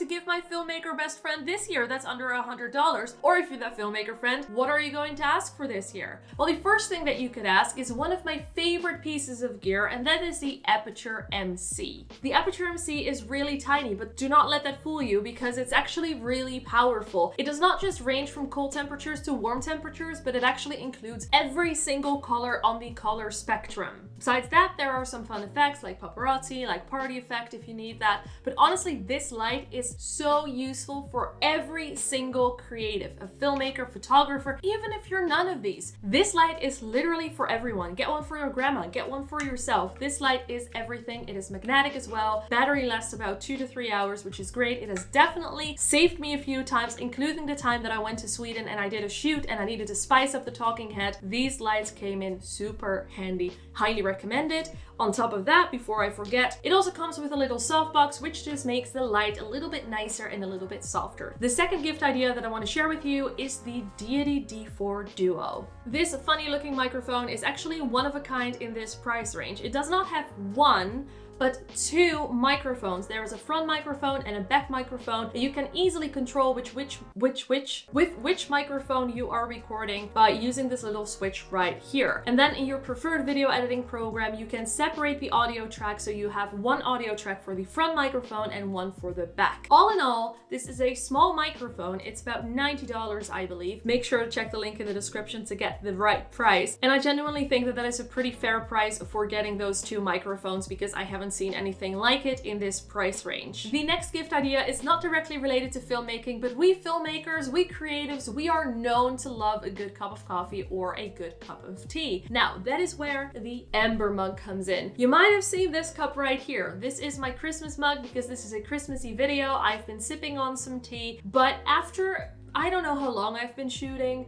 give my filmmaker best friend this year that's under $100? Or if you're that filmmaker friend, what are you going to ask for this year? Well, the first thing that you could ask is one of my favorite pieces of gear, and that is the Aputure MC. The Aputure MC is really tiny, but do not let that fool you because it's actually really powerful. It does not just range from cold temperatures to warm temperatures, but it actually includes every single color on the color spectrum. Besides that, there are some fun effects like paparazzi, like party effect if you need that. But honestly, this light is so useful for every single creative, a filmmaker, photographer, even if you're none of these. This light is literally for everyone. Get one for your grandma, get one for yourself. This light is everything. It is magnetic as well. Battery lasts about 2 to 3 hours, which is great. It has definitely saved me a few times, including the time that I went to Sweden and I did a shoot and I needed to spice up the talking head. These lights came in super handy. Highly recommend it. On top of that, before I forget, it also comes with a little softbox, which just makes the light a little bit nicer and a little bit softer. The second gift idea that I want to share with you is the Deity D4 Duo. This funny looking microphone is actually one of a kind in this price range. It does not have one, but 2 microphones. There is a front microphone and a back microphone. You can easily control with which microphone you are recording by using this little switch right here. And then in your preferred video editing program, you can separate the audio track so you have one audio track for the front microphone and one for the back. All in all, this is a small microphone. It's about $90, I believe. Make sure to check the link in the description to get the right price. And I genuinely think that that is a pretty fair price for getting those 2 microphones because I haven't seen anything like it in this price range. The next gift idea is not directly related to filmmaking, but we filmmakers, we creatives, we are known to love a good cup of coffee or a good cup of tea. Now, that is where the Ember Mug comes in. You might have seen this cup right here. This is my Christmas mug because this is a Christmassy video. I've been sipping on some tea, but after I don't know how long I've been shooting,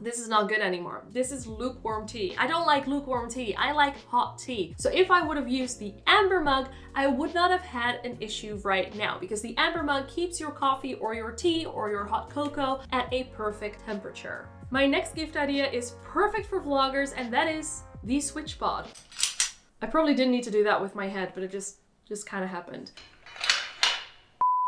this is not good anymore. This is lukewarm tea. I don't like lukewarm tea. I like hot tea. So if I would have used the Ember Mug, I would not have had an issue right now because the Ember Mug keeps your coffee or your tea or your hot cocoa at a perfect temperature. My next gift idea is perfect for vloggers, and that is the Switchpod. I probably didn't need to do that with my head, but it just kind of happened.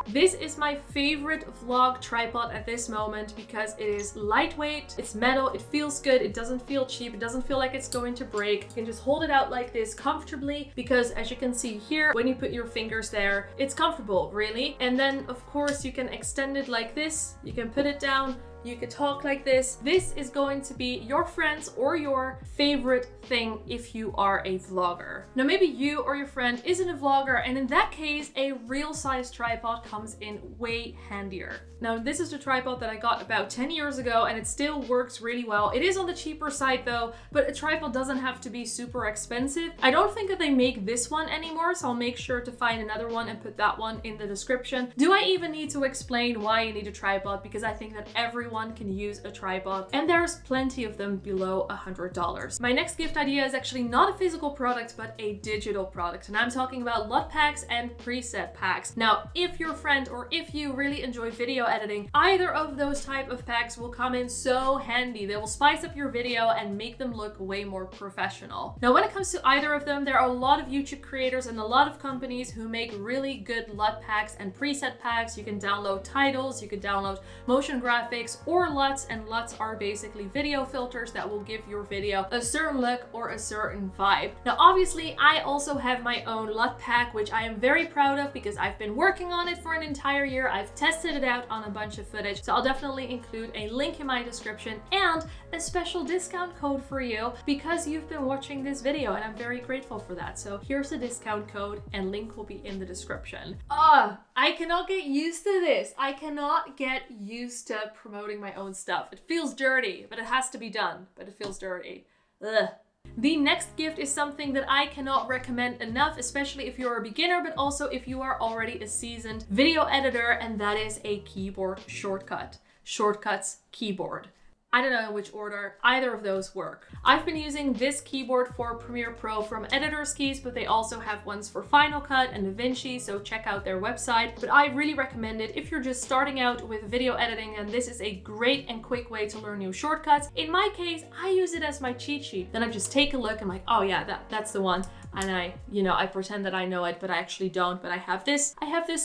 This is my favorite vlog tripod at this moment because it is lightweight, it's metal, it feels good, it doesn't feel cheap, it doesn't feel like it's going to break. You can just hold it out like this comfortably because as you can see here, when you put your fingers there, it's comfortable, really. And then of course you can extend it like this, you can put it down, you could talk like this. This is going to be your friend's or your favorite thing if you are a vlogger. Now maybe you or your friend isn't a vlogger, and in that case, a real size tripod comes in way handier. Now this is the tripod that I got about 10 years ago and it still works really well. It is on the cheaper side though, but a tripod doesn't have to be super expensive. I don't think that they make this one anymore, so I'll make sure to find another one and put that one in the description. Do I even need to explain why you need a tripod? Because I think that everyone can use a tripod and there's plenty of them below $100. My next gift idea is actually not a physical product but a digital product, and I'm talking about LUT packs and preset packs. Now if your friend or if you really enjoy video editing, either of those type of packs will come in so handy. They will spice up your video and make them look way more professional. Now when it comes to either of them, there are a lot of YouTube creators and a lot of companies who make really good LUT packs and preset packs. You can download titles, you can download motion graphics or LUTs, and LUTs are basically video filters that will give your video a certain look or a certain vibe. Now obviously I also have my own LUT pack, which I am very proud of because I've been working on it for an entire year. I've tested it out on a bunch of footage, so I'll definitely include a link in my description and a special discount code for you because you've been watching this video, and I'm very grateful for that. So here's the discount code and link will be in the description. I cannot get used to this. I cannot get used to promoting my own stuff. It feels dirty, but it has to be done, but it feels dirty. Ugh. The next gift is something that I cannot recommend enough, especially if you're a beginner, but also if you are already a seasoned video editor, and that is a keyboard shortcut. Shortcuts keyboard. I don't know in which order either of those work. I've been using this keyboard for Premiere Pro from Editor's Keys, but they also have ones for Final Cut and DaVinci, so check out their website. But I really recommend it if you're just starting out with video editing, and this is a great and quick way to learn new shortcuts. In my case, I use it as my cheat sheet. Then I just take a look and I'm like, oh yeah, that's the one. and I pretend that I know it, but I actually don't. But I have this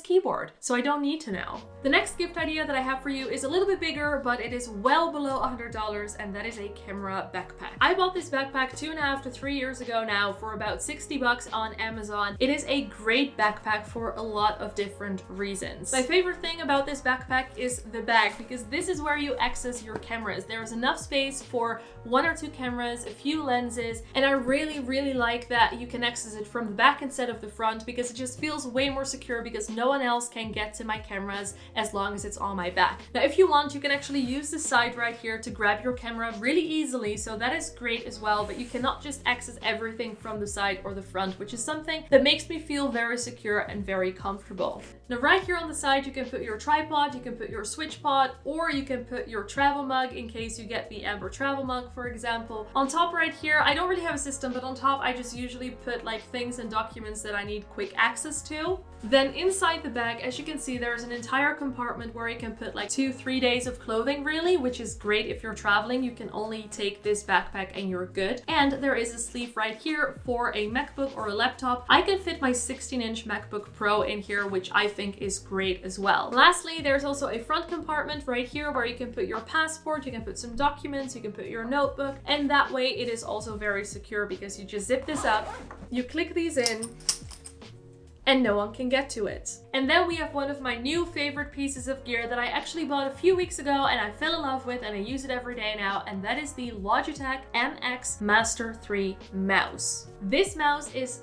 keyboard, so I don't need to know. The next gift idea that I have for you is a little bit bigger, but it is well below $100, and that is a camera backpack. I bought this backpack 2.5 to 3 years ago now for about 60 bucks on Amazon. It is a great backpack for a lot of different reasons. My favorite thing about this backpack is the bag, because this is where you access your cameras. There is enough space for 1 or 2 cameras, a few lenses, and I really like that you can access it from the back instead of the front, because it just feels way more secure, because no one else can get to my cameras as long as it's on my back. Now, if you want, you can actually use the side right here to grab your camera really easily, so that is great as well, but you cannot just access everything from the side or the front, which is something that makes me feel very secure and very comfortable. Now, right here on the side, you can put your tripod, you can put your Switchpod, or you can put your travel mug in case you get the Ember travel mug, for example. On top right here, I don't really have a system, but on top I just usually put like things and documents that I need quick access to. Then inside the bag, as you can see, there's an entire compartment where you can put like 2-3 days of clothing really, which is great if you're traveling. You can only take this backpack and you're good. And there is a sleeve right here for a MacBook or a laptop. I can fit my 16-inch MacBook Pro in here, which I think is great as well. Lastly, there's also a front compartment right here where you can put your passport, you can put some documents, you can put your notebook, and that way it is also very secure because you just zip this up, you click these in, and no one can get to it. And then we have one of my new favorite pieces of gear that I actually bought a few weeks ago and I fell in love with and I use it every day now, and that is the Logitech MX Master 3 mouse. This mouse is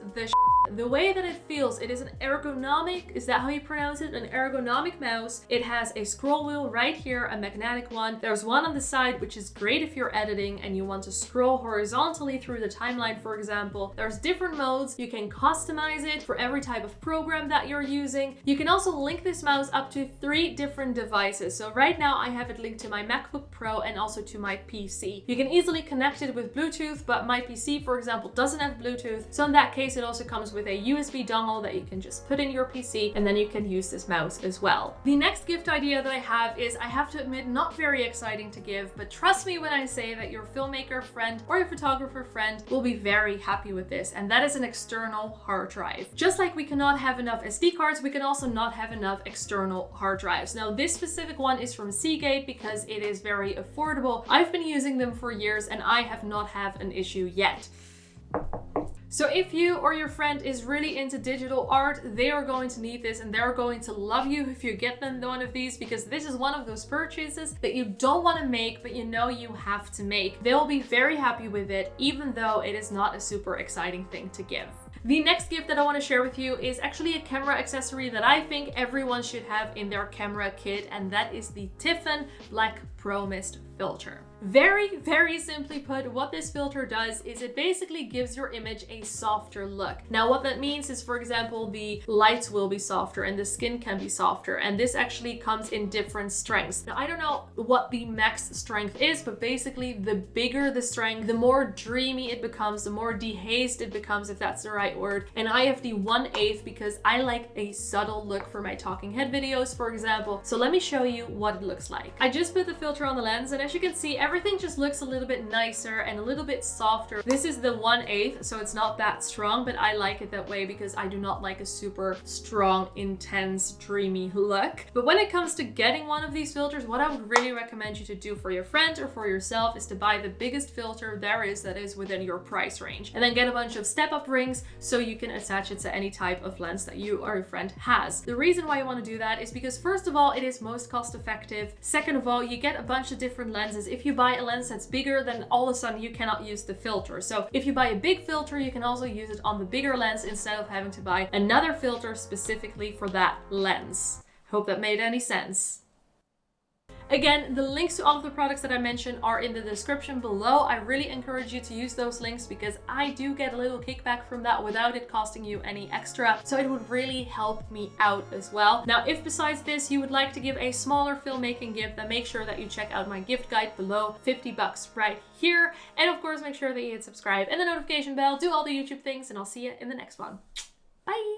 the way that it feels, it is an ergonomic, is that how you pronounce it? An ergonomic mouse. It has a scroll wheel right here, a magnetic one. There's one on the side, which is great if you're editing and you want to scroll horizontally through the timeline, for example. There's different modes. You can customize it for every type of program that you're using. You can also link this mouse up to 3 different devices. So right now I have it linked to my MacBook Pro and also to my PC. You can easily connect it with Bluetooth, but my PC, for example, doesn't have Bluetooth. So in that case, it also comes with a USB dongle that you can just put in your PC, and then you can use this mouse as well. The next gift idea that I have is, I have to admit, not very exciting to give, but trust me when I say that your filmmaker friend or your photographer friend will be very happy with this, and that is an external hard drive. Just like we cannot have enough SD cards, we can also not have enough external hard drives. Now, this specific one is from Seagate because it is very affordable. I've been using them for years and I have not had an issue yet. So if you or your friend is really into digital art, they are going to need this and they're going to love you if you get them one of these, because this is one of those purchases that you don't want to make, but you know you have to make. They'll be very happy with it, even though it is not a super exciting thing to give. The next gift that I want to share with you is actually a camera accessory that I think everyone should have in their camera kit, and that is the Tiffen Black Pro Mist filter. Very simply put, what this filter does is it basically gives your image a softer look. Now, what that means is, for example, the lights will be softer and the skin can be softer, and this actually comes in different strengths. Now, I don't know what the max strength is, but basically the bigger the strength, the more dreamy it becomes, the more dehazed it becomes, if that's the right word. And I have the 1/8 because I like a subtle look for my talking head videos, for example. So let me show you what it looks like. I just put the filter on the lens, and as you can see, everything just looks a little bit nicer and a little bit softer. This is the 1/8, so it's not that strong, but I like it that way because I do not like a super strong, intense, dreamy look. But when it comes to getting one of these filters, what I would really recommend you to do for your friend or for yourself is to buy the biggest filter there is that is within your price range, and then get a bunch of step-up rings so you can attach it to any type of lens that you or your friend has. The reason why you want to do that is because, first of all, it is most cost effective. Second of all, you get a bunch of different lenses. If you buy a lens that's bigger, then all of a sudden you cannot use the filter. So if you buy a big filter, you can also use it on the bigger lens instead of having to buy another filter specifically for that lens. Hope that made any sense. Again, the links to all of the products that I mentioned are in the description below. I really encourage you to use those links because I do get a little kickback from that without it costing you any extra. So it would really help me out as well. Now, if besides this you would like to give a smaller filmmaking gift, then make sure that you check out my gift guide below, 50 bucks right here. And of course, make sure that you hit subscribe and the notification bell, do all the YouTube things, and I'll see you in the next one. Bye!